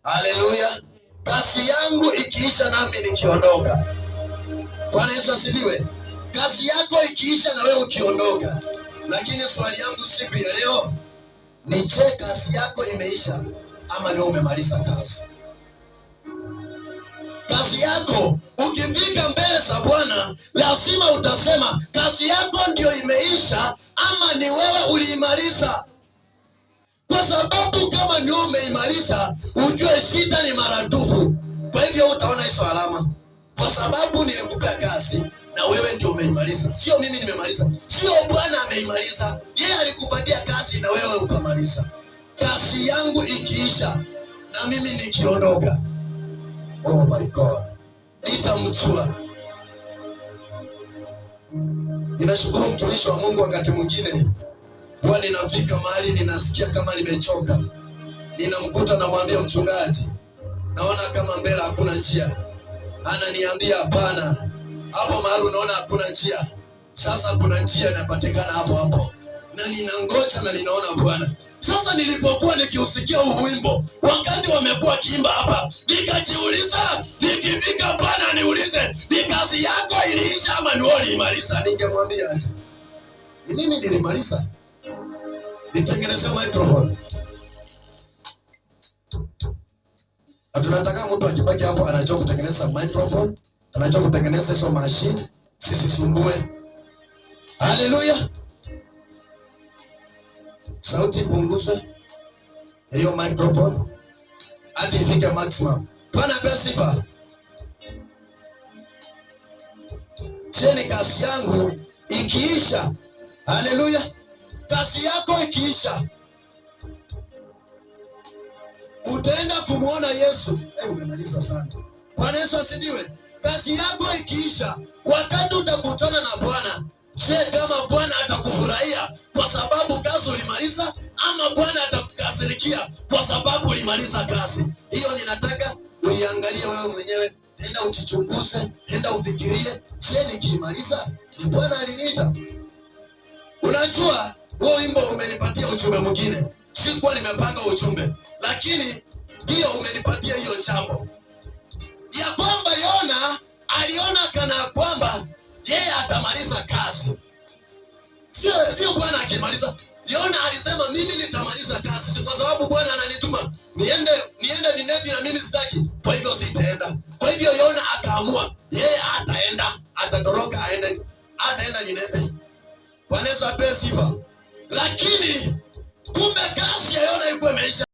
Haleluya. Kazi yangu ikiisha nami nikiondoka. Bwana Yesu asifiwe. Kazi yako ikiisha na wewe ukiondoka. Lakini swali yangu siku ya leo ni je, kazi yako imeisha ama ndio umemaliza kazi? Kazi yako ukifika mbele za Bwana lazima utasema kazi yako ndio imeisha ama ni wewe uliimaliza. Kwa sababu kama ndio umeimaliza, ujue shida ni maradufu. Kwa hivyo utaona hizo alama. Kwa sababu nilikupea kazi na wewe ndio umeimaliza. Sio mimi nimemaliza. Sio Bwana ameimaliza. Yeye alikupatia kazi na wewe ukamaliza. Kazi yangu ikiisha na mimi nikiondoka, oh my God, nitamjua. Ninashukuru mtumishi wa Mungu, wakati mwingine huwa ninafika mahali ninasikia kama nimechoka. Ninamkuta namwambia mchungaji, naona kama mbele hakuna njia. Ananiambia hapana, hapo mahali unaona hakuna njia, sasa kuna njia inapatikana hapo hapo. Na ninangoja na ninaona Bwana. Sasa nilipokuwa nikiusikia huu wimbo, wakati wamekuwa kiimba hapa, nikajiuliza, nikifika Bwana niulize, ni kazi yako iliisha ama ni wewe ulimaliza? Ningemwambia aje, ni mimi nilimaliza. Nitengeneze microphone. Tunataka mtu ajibaki hapo anajua kutengeneza microphone, anajua kutengeneza hizo machine, sisisumbue. Haleluya. Sauti punguze hiyo microphone hadi ifike maximum. Bwana apewe sifa. Cheni kazi yangu ikiisha. Haleluya. Kazi yako ikiisha, utaenda kumuona Yesu. Umemaliza sana. Bwana Yesu asifiwe. Kazi yako ikiisha, wakati utakutana na Bwana, je, kama Bwana atakufurahia kwa sababu kazi ulimaliza ama Bwana atakukasirikia kwa sababu ulimaliza kazi? Hiyo ninataka uiangalie wewe mwenyewe. Enda ujichunguze, enda ufikirie, je, nikiimaliza ni Bwana aliniita? Unajua, wewe wimbo umenipatia ujumbe mwingine. Sikuwa nimepanga ujumbe, lakini ndio umenipatia hiyo jambo. Ya kwamba Yona aliona kana kwamba yeye atamaliza kazi. Sio Bwana akimaliza. Yona alisema mimi nitamaliza kazi kwa sababu Bwana